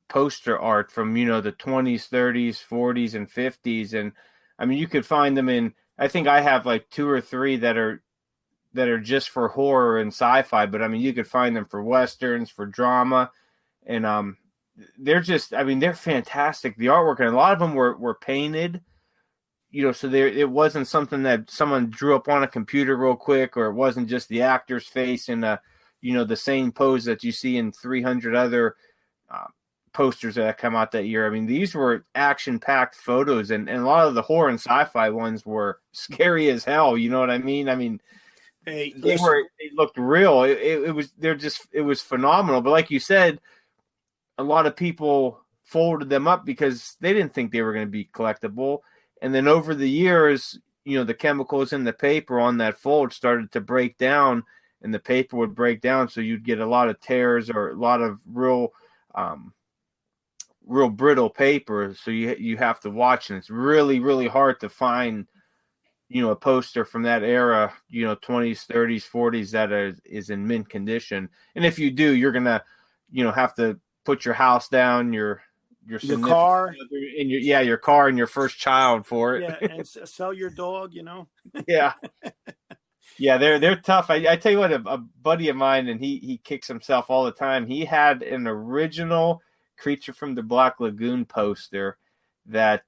poster art from the 20s, 30s, 40s, and 50s, and I mean you could find them in. I think I have like two or three that are just for horror and sci-fi, but I mean you could find them for westerns, for drama, and they're just. I mean they're fantastic. The artwork, and a lot of them were painted. So there it wasn't something that someone drew up on a computer real quick, or it wasn't just the actor's face in the same pose that you see in 300 other uh, posters that come out that year. I mean, these were action-packed photos, and a lot of the horror and sci-fi ones were scary as hell. You know what I mean? I mean, hey, they listen, were they looked real. It was phenomenal. But like you said, a lot of people folded them up because they didn't think they were going to be collectible. And then over the years, the chemicals in the paper on that fold started to break down, and the paper would break down. So you'd get a lot of tears or a lot of real brittle paper. So you have to watch, and it's really, really hard to find, a poster from that era, 20s, 30s, 40s that is in mint condition. And if you do, you're gonna, have to put your house down, your Your significant car, other, and your car and your first child for it. yeah, and sell your dog, you know. Yeah. Yeah, they're tough. I tell you what, a buddy of mine, and he kicks himself all the time. He had an original Creature from the Black Lagoon poster that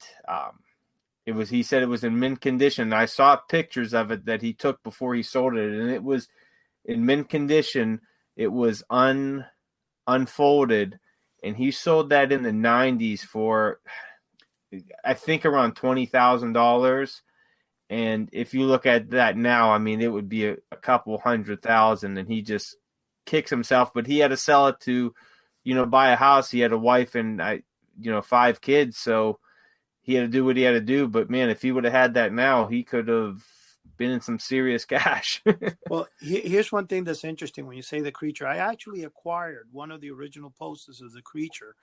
he said it was in mint condition. I saw pictures of it that he took before he sold it, and it was in mint condition. It was unfolded, and he sold that in the 90s for, I think, around $20,000. And if you look at that now, I mean, it would be a couple 100,000, and he just kicks himself. But he had to sell it to, buy a house. He had a wife and 5 kids, so he had to do what he had to do. But man, if he would have had that now, he could have been in some serious cash. Well, here's one thing that's interesting when you say the Creature. I actually acquired one of the original posters of the Creature,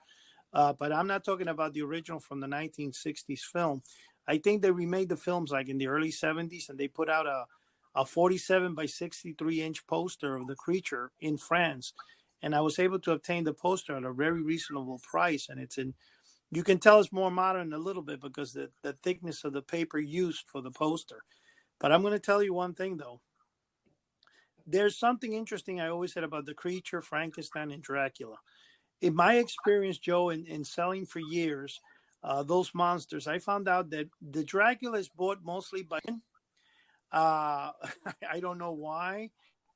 but I'm not talking about the original from the 1960s film. I think they remade the films like in the early 70s, and they put out a 47 by 63 inch poster of the Creature in France. And I was able to obtain the poster at a very reasonable price. And you can tell it's more modern a little bit because the thickness of the paper used for the poster. But I'm going to tell you one thing, though. There's something interesting I always said about the Creature, Frankenstein, and Dracula. In my experience, Joe, in selling for years, those monsters, I found out that the Dracula is bought mostly by I don't know why.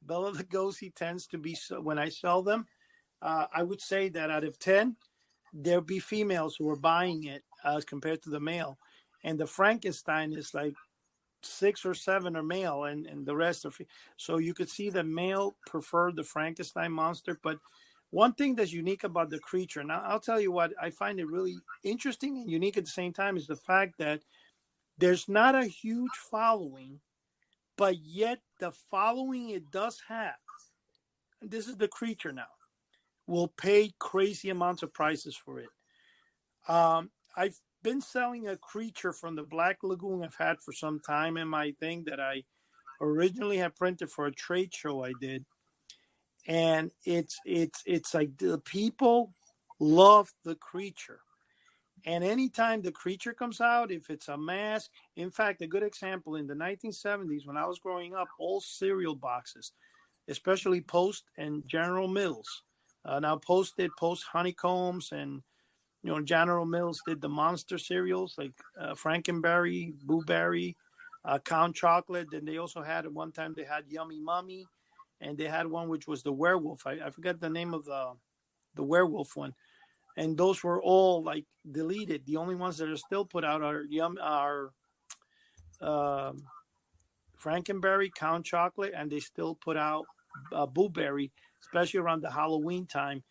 Bela Lugosi tends to be, when I sell them, I would say that out of 10, there'll be females who are buying it as compared to the male. And the Frankenstein is like 6 or 7 are male, and the rest are so you could see the male prefer the Frankenstein monster. But one thing that's unique about the Creature, now I'll tell you what I find it really interesting and unique at the same time, is the fact that there's not a huge following, but yet the following it does have, and this is the Creature now, will pay crazy amounts of prices for it. I've been selling a Creature from the Black Lagoon I've had for some time in my thing that I originally had printed for a trade show I did. And it's like the people love the Creature. And anytime the Creature comes out, if it's a mask, in fact, a good example in the 1970s when I was growing up, all cereal boxes, especially Post and General Mills. Now Post did Post Honeycombs, and General Mills did the monster cereals like Frankenberry, Boo Berry, Count Chocolate. Then they also had at one time they had Yummy Mummy, and they had one which was the werewolf. I forgot the name of the werewolf one. And those were all like deleted. The only ones that are still put out are Frankenberry, Count Chocolate, and they still put out Boo Berry, especially around the Halloween time.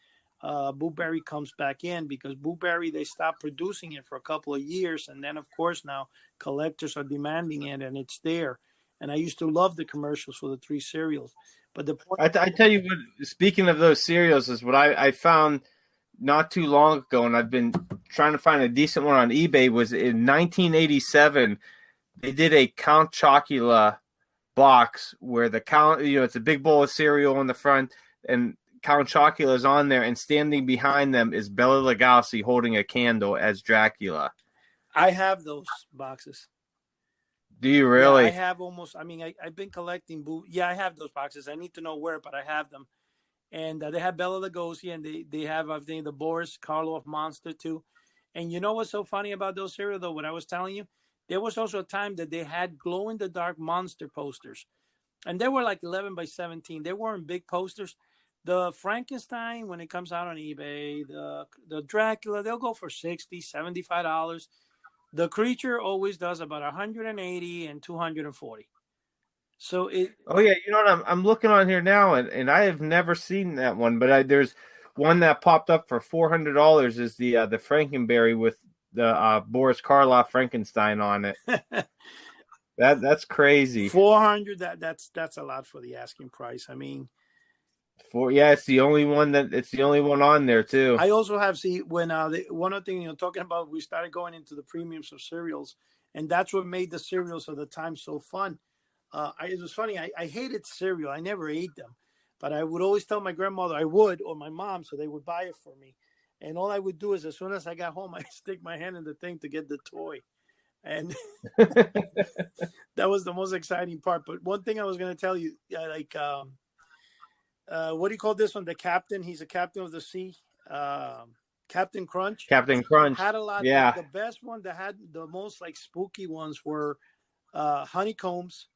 Boo Berry comes back in because Boo Berry, they stopped producing it for a couple of years, and then of course now collectors are demanding it, and it's there. And I used to love the commercials for the 3 cereals. But the point, I tell you what, speaking of those cereals, is what I found not too long ago, and I've been trying to find a decent one on eBay, was in 1987, they did a Count Chocula box where the Count, it's a big bowl of cereal on the front, and Count Chocula is on there, and standing behind them is Bela Lugosi holding a candle as Dracula. I have those boxes. Do you Yeah, I really? have almost. I mean, I've been collecting Boo. Yeah, I have those boxes. I need to know where, but I have them. And they have Bela Lugosi, and they have, I think, the Boris Karloff monster too. And you know what's so funny about those cereal though? What I was telling you, there was also a time that they had glow in the dark monster posters, and they were like 11 by 17. They weren't big posters. The Frankenstein, when it comes out on eBay, the Dracula, they'll go for $60, $75. The Creature always does about 180 and 240. So Oh yeah, you know what? I'm looking on here now, and I have never seen that one, but there's one that popped up for $400. Is the Frankenberry with the Boris Karloff Frankenstein on it. That's crazy. 400, that's a lot for the asking price. I mean, It's the only one on there too. I also have, see, when one other thing talking about, we started going into the premiums of cereals, and that's what made the cereals of the time so fun. It was funny. I hated cereal. I never ate them, but I would always tell my grandmother I would, or my mom, so they would buy it for me. And all I would do is, as soon as I got home, I stick my hand in the thing to get the toy, and that was the most exciting part. But one thing I was going to tell you, what do you call this one? The captain. He's a captain of the sea. Captain Crunch Captain Crunch. had a lot. Yeah. The best one that had the most like spooky ones were honeycombs.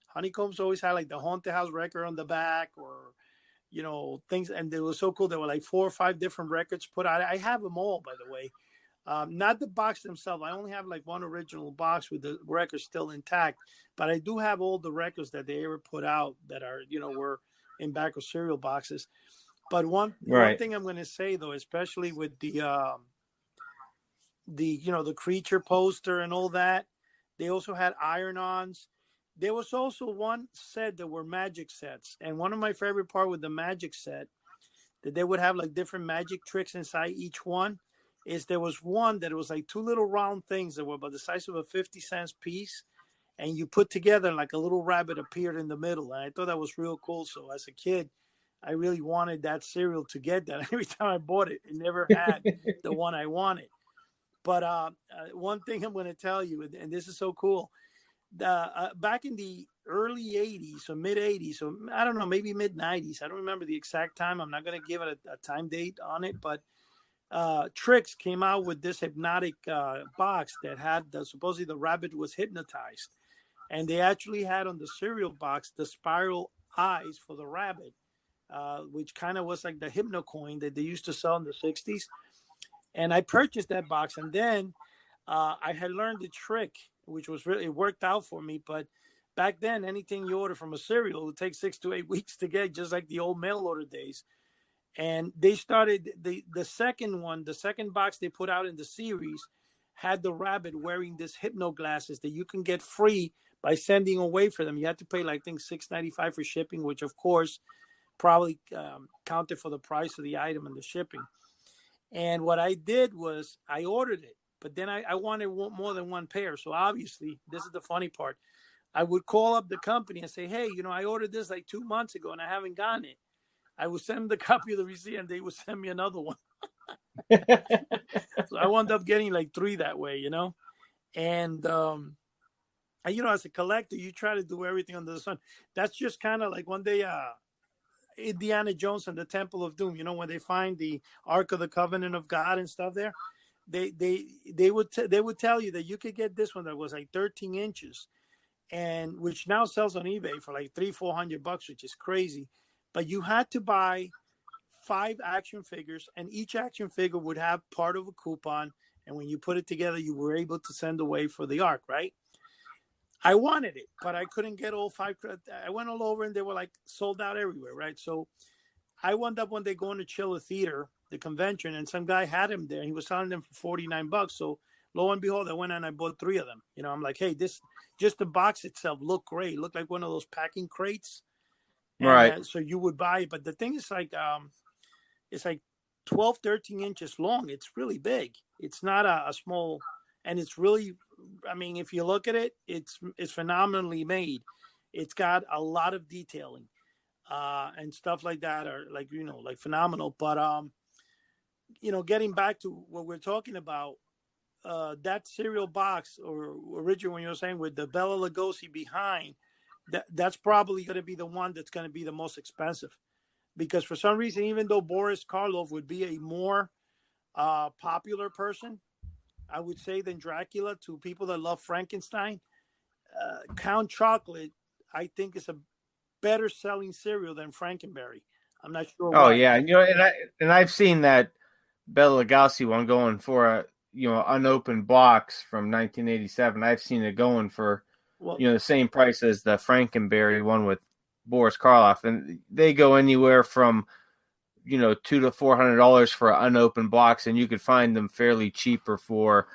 Honeycombs always had like the haunted house record on the back, or things, and they were so cool. There were like 4 or 5 different records put out. I have them all, by the way. Not the box themselves. I only have like one original box with the records still intact, but I do have all the records that they ever put out that are were in back of cereal boxes. But one thing I'm going to say though, especially with the the creature poster and all that, they also had iron-ons. There was also one set that were magic sets, and one of my favorite part with the magic set that they would have like different magic tricks inside each one is there was one that was like 2 little round things that were about the size of a 50-cent piece, and you put together like a little rabbit appeared in the middle, and I thought that was real cool. So as a kid, I really wanted that cereal to get that. Every time I bought it, it never had the one I wanted. But one thing I'm going to tell you, and this is so cool, back in the early 80s or mid 80s, or I don't know, maybe mid 90s, I don't remember the exact time. I'm not going to give it a time date on it, but Trix came out with this hypnotic box that had supposedly the rabbit was hypnotized, and they actually had on the cereal box the spiral eyes for the rabbit, which kind of was like the hypnocoin that they used to sell in the 60s. And I purchased that box, and then I had learned the trick, which was really, it worked out for me. But back then, anything you order from a cereal would take 6 to 8 weeks to get, just like the old mail order days. And they started the second one, the second box they put out in the series had the rabbit wearing this hypno glasses that you can get free by sending away for them. You had to pay like, I think, $6.95 for shipping, which of course probably counted for the price of the item and the shipping. And what I did was I ordered it, but then I wanted more than one pair. So obviously, this is the funny part. I would call up the company and say, hey, I ordered this like 2 months ago and I haven't gotten it. I would send them the copy of the receipt and they would send me another one. So I wound up getting like 3 that way, And, as a collector, you try to do everything under the sun. That's just kind of like one day, Indiana Jones and the Temple of Doom, when they find the Ark of the Covenant of God and stuff there, they would tell you that you could get this one that was like 13 inches, and which now sells on eBay for like $300-400, which is crazy. But you had to buy 5 action figures, and each action figure would have part of a coupon. And when you put it together, you were able to send away for the Ark, right? I wanted it, but I couldn't get all 5. I went all over and they were like sold out everywhere, right? So I wound up one day going to Chiller Theater, the convention, and some guy had him there. He was selling them for $49. So lo and behold, I went and I bought 3 of them. I'm like, hey, this, just the box itself looked great. It looked like one of those packing crates. And, right. so you would buy it. But the thing is like, it's like 12, 13 inches long. It's really big. It's not a small, and it's really, I mean, if you look at it, it's phenomenally made. It's got a lot of detailing and stuff like that, are like, like phenomenal. But, getting back to what we're talking about, that cereal box, or original, when you were saying with the Bela Lugosi behind, that's probably going to be the one that's going to be the most expensive. Because for some reason, even though Boris Karloff would be a more popular person, I would say, than Dracula to people that love Frankenstein, Count Chocolate, I think, is a better selling cereal than Frankenberry. I'm not sure Oh why. yeah, I've seen that Bela Lugosi one going for a unopened box from 1987. I've seen it going for the same price as the Frankenberry one with Boris Karloff, and they go anywhere from $200 to $400 for an unopened box, and you could find them fairly cheaper for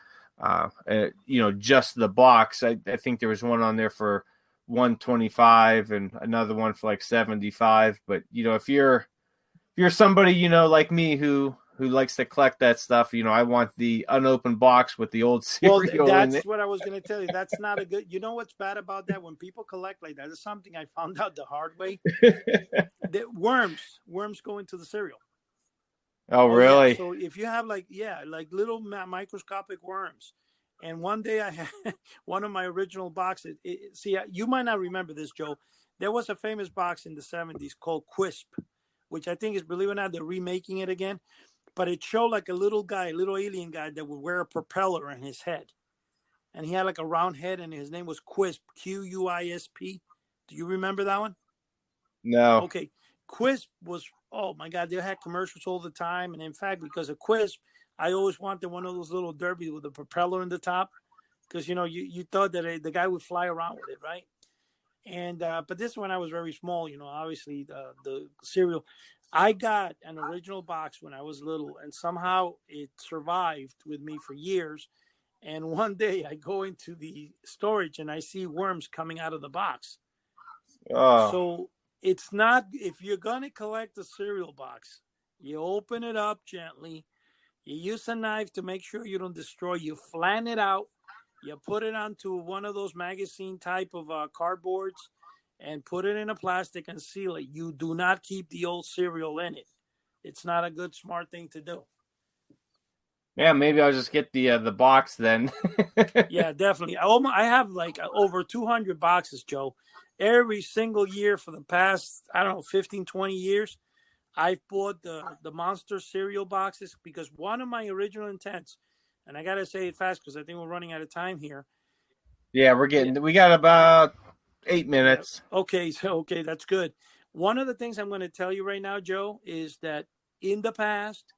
just the box. I think there was one on there for $125 and another one for like $75. But if you're somebody like me who who likes to collect that stuff, I want the unopened box with the old Well, cereal in that's it. what I was going to tell you. That's not a good. You know what's bad about that? When people collect like that, it's something I found out the hard way. That worms go into the cereal. Oh, Oh yeah. really? So if you have like little microscopic worms, and one day I had one of my original boxes. See, you might not remember this, Joe. There was a famous box in the '70s called Quisp, which I think is, believe it or not, they're remaking it again. But it showed like a little guy, a little alien guy that would wear a propeller in his head, and he had like a round head, and his name was Quisp, Quisp. Do you remember that one? No. Okay, Quisp was, oh my God, they had commercials all the time, and in fact, because of Quisp, I always wanted one of those little derbies with a propeller in the top, because you thought that the guy would fly around with it, right? And but this one I was very small, obviously the cereal. I got an original box when I was little, and somehow it survived with me for years. And one day I go into the storage and I see worms coming out of the box. Oh, So it's not, if you're going to collect a cereal box, you open it up gently, you use a knife to make sure you don't destroy, you flatten it out, you put it onto one of those magazine type of cardboards and put it in a plastic and seal it. You do not keep the old cereal in it. It's not a good, smart thing to do. yeah. Maybe I'll just get the box then. Yeah, definitely. I have like over 200 boxes, Joe. Every single year for the past, I don't know, 15, 20 years, I've bought the Monster cereal boxes because one of my original intents, and I got to say it fast because I think we're running out of time here. Yeah, Yeah, we got about eight yeah. minutes. Okay, that's good. One of the things I'm going to tell you right now, Joe, is that in the past,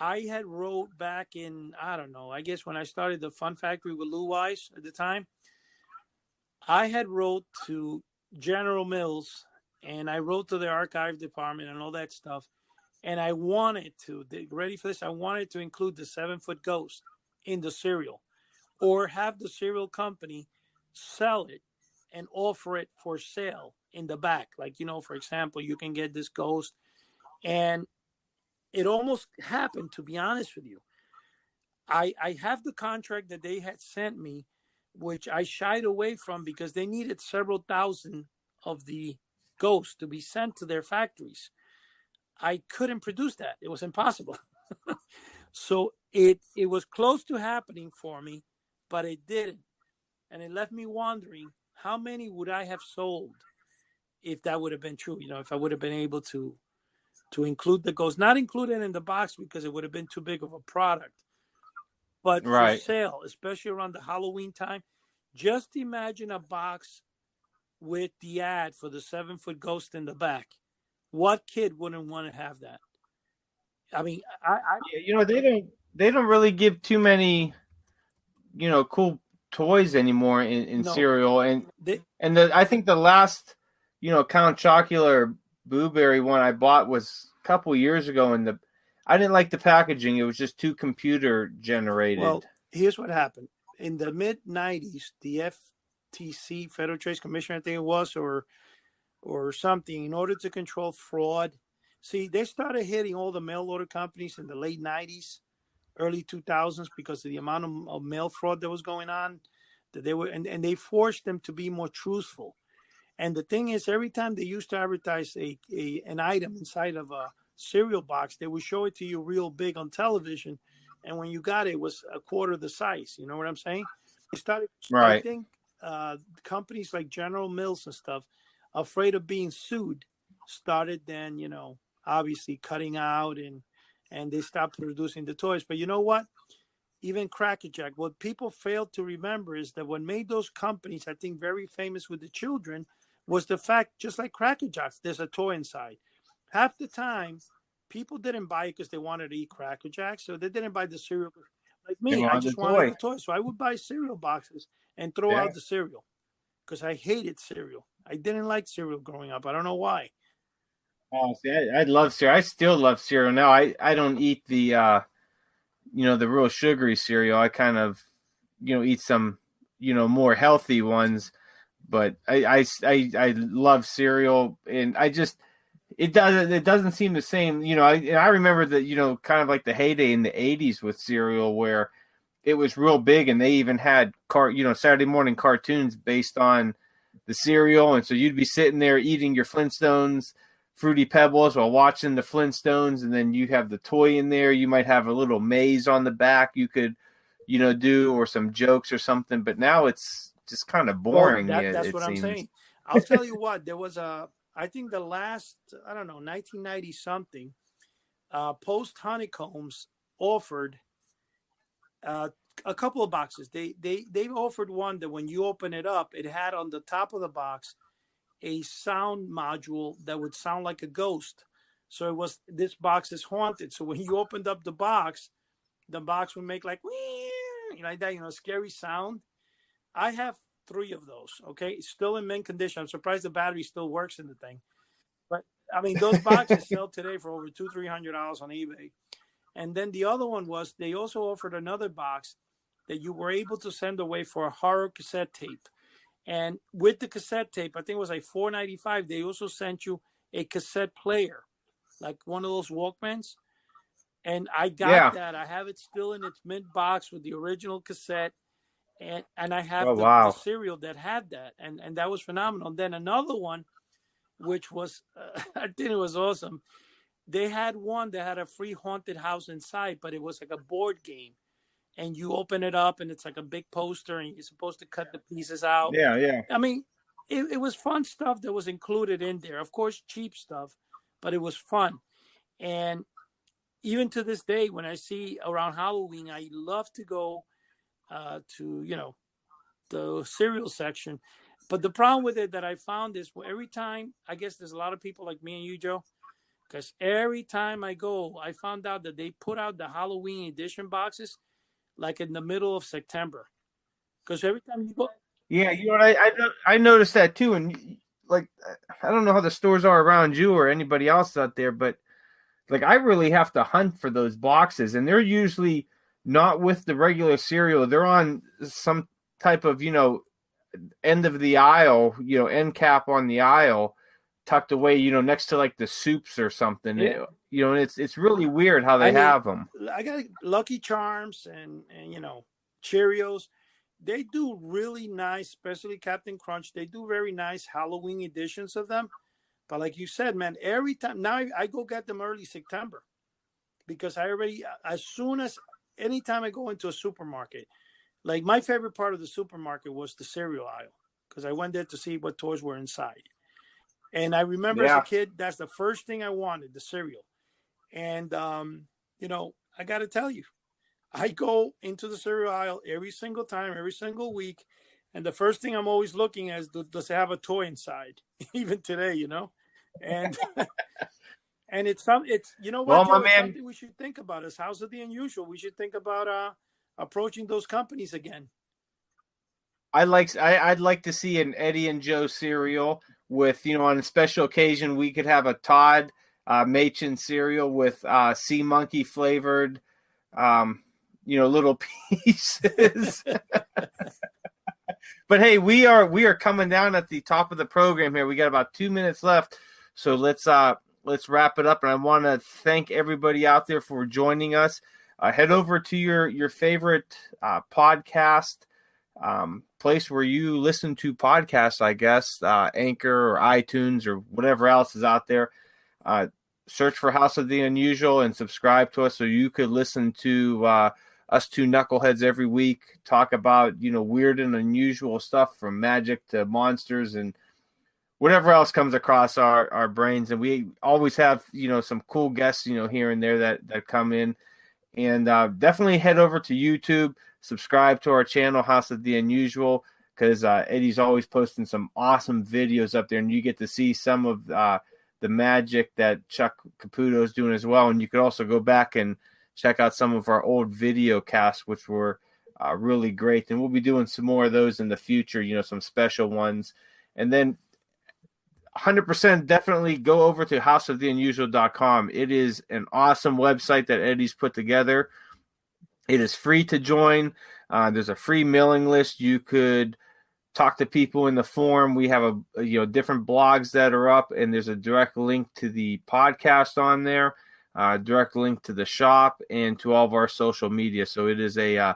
I had wrote back in, I don't know, I guess when I started the Fun Factory with Lou Wise at the time, I had wrote to General Mills and I wrote to the archive department and all that stuff. And I wanted to, ready for this, I wanted to include the 7-foot ghost in the cereal or have the cereal company sell it and offer it for sale in the back. Like, for example, you can get this ghost. And it almost happened, to be honest with you. I have the contract that they had sent me, which I shied away from because they needed several thousand of the ghosts to be sent to their factories. I couldn't produce that. It was impossible. So it was close to happening for me, but it didn't. And it left me wondering how many would I have sold if that would have been true, if I would have been able to include the ghost, not include it in the box because it would have been too big of a product, but for Right. sale, especially around the Halloween time. Just imagine a box with the ad for the 7-foot ghost in the back. What kid wouldn't want to have that? I mean, I Yeah, they don't really give too many cool toys anymore in no, cereal, they, I think the last Count Chocula or Blueberry one I bought was a couple years ago, and the I didn't like the packaging. It was just too computer generated. well, here's what happened in the mid '90s. The FTC, Federal Trade Commission, I think it was, or something, in order to control fraud. See, they started hitting all the mail order companies in the late '90s, early 2000s because of the amount of mail fraud that was going on. That they were, and they forced them to be more truthful. And the thing is, every time they used to advertise an item inside of a cereal box, they would show it to you real big on television. And when you got it, it was a quarter the size. You know what I'm saying? They started, I Right. think, companies like General Mills and stuff, afraid of being sued, started then, obviously cutting out and they stopped producing the toys. But you know what? Even Cracker Jack, what people fail to remember is that what made those companies, I think, very famous with the children was the fact, just like Cracker Jacks, there's a toy inside. Half the time, people didn't buy it because they wanted to eat Cracker Jacks, so they didn't buy the cereal. Like They me, I wanted just the wanted toy. the toy, so I would buy cereal boxes and throw Yeah. out the cereal because I hated cereal. I didn't like cereal growing up. I don't know why. Oh, see, I love cereal. I still love cereal now. I don't eat the real sugary cereal. I kind of eat some more healthy ones. But I love cereal, and I just It doesn't seem the same. I remember that, kind of like the heyday in the 80s with cereal where it was real big, and they even had Saturday morning cartoons based on the cereal. And so you'd be sitting there eating your Flintstones Fruity Pebbles while watching the Flintstones, and then you have the toy in there. You might have a little maze on the back you could, do, or some jokes or something. But now it's just kind of Well, boring, that's it what I'm seems. saying. I'll tell you what. There was I think the last, I don't know, 1990 something. Post Honeycombs offered uh, a couple of boxes. They offered one that when you open it up, it had on the top of the box a sound module that would sound like a ghost. So it was, this box is haunted. So when you opened up the box would make like like that, scary sound. I have three of those. Okay, it's still in mint condition. I'm surprised the battery still works in the thing. But I mean, those boxes sell today for over $200-300 on eBay. And then the other one was they also offered another box that you were able to send away for a horror cassette tape. And with the cassette tape, I think it was like $4.95. They also sent you a cassette player, like one of those Walkmans. And I got Yeah. that. I have it still in its mint box with the original cassette, and I have Oh, the wow. cereal that had that, and that was phenomenal. And then another one, which was I think it was awesome. They had one that had a free haunted house inside, but it was like a board game, and you open it up, and it's like a big poster, and you're supposed to cut the pieces out. Yeah, yeah. I mean, it was fun stuff that was included in there. Of course, cheap stuff, but it was fun. And even to this day, when I see around Halloween, I love to go to the cereal section. But the problem with it that I found is, well, every time, I guess there's a lot of people like me and you, Joe, because every time I go, I found out that they put out the Halloween edition boxes like in the middle of September. Because every time you go, Yeah, I noticed that too. And like, I don't know how the stores are around you or anybody else out there, but like, I really have to hunt for those boxes, and they're usually not with the regular cereal. They're on some type of, end of the aisle, end cap on the aisle, tucked away, next to like the soups or something. yeah, And it's really weird how I they mean, have them. I got Lucky Charms and Cheerios. They do really nice, especially Captain Crunch. They do very nice Halloween editions of them. But like you said, man, every time now I go get them early September because I already, as soon as, anytime I go into a supermarket, like my favorite part of the supermarket was the cereal aisle because I went there to see what toys were inside. And I remember as a Yeah. kid, that's the first thing I wanted, the cereal. And, I got to tell you, I go into the cereal aisle every single time, every single week. And the first thing I'm always looking at is, does it have a toy inside? Even today. And and it's you know what, Well, my Joe, it's man, something we should think about as House of the Unusual. We should think about approaching those companies again. I'd like to see an Eddie and Joe cereal with, on a special occasion we could have a Todd Machin cereal with sea monkey flavored little pieces. But hey, we are coming down at the top of the program here. We got about 2 minutes left. So let's wrap it up, and I want to thank everybody out there for joining us. Head over to your favorite podcast place where you listen to podcasts, I guess, Anchor or iTunes or whatever else is out there. Search for House of the Unusual and subscribe to us so you could listen to us two knuckleheads every week talk about, weird and unusual stuff from magic to monsters and whatever else comes across our brains. And we always have, some cool guests, here and there that come in. And definitely head over to YouTube, subscribe to our channel, House of the Unusual, because Eddie's always posting some awesome videos up there, and you get to see some of the magic that Chuck Caputo is doing as well. And you could also go back and check out some of our old video casts, which were really great. And we'll be doing some more of those in the future, some special ones. And then 100% definitely go over to houseoftheunusual.com. It is an awesome website that Eddie's put together. It is free to join. There's a free mailing list. You could talk to people in the forum. We have different blogs that are up, and there's a direct link to the podcast on there, direct link to the shop, and to all of our social media. So it is a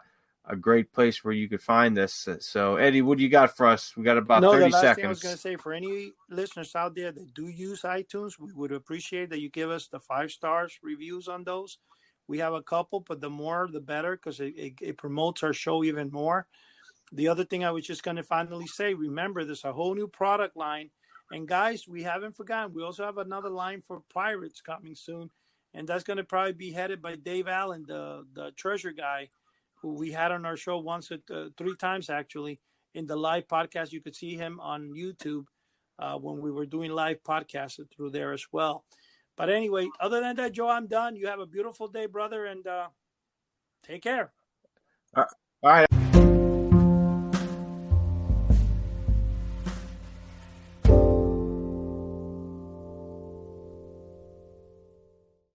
great place where you could find this. So Eddie, what do you got for us? We got about No, the 30 last thing I was going to seconds. say, for any listeners out there that do use iTunes, we would appreciate that you give us the 5 stars reviews on those. We have a couple, but the more the better, because it promotes our show even more. The other thing I was just going to finally say, remember, there's a whole new product line. And guys, we haven't forgotten, we also have another line for pirates coming soon. And that's going to probably be headed by Dave Allen, the treasure guy, who we had on our show once, 3 times actually, in the live podcast. You could see him on YouTube when we were doing live podcasts through there as well. But anyway, other than that, Joe, I'm done. You have a beautiful day, brother, and take care. All right.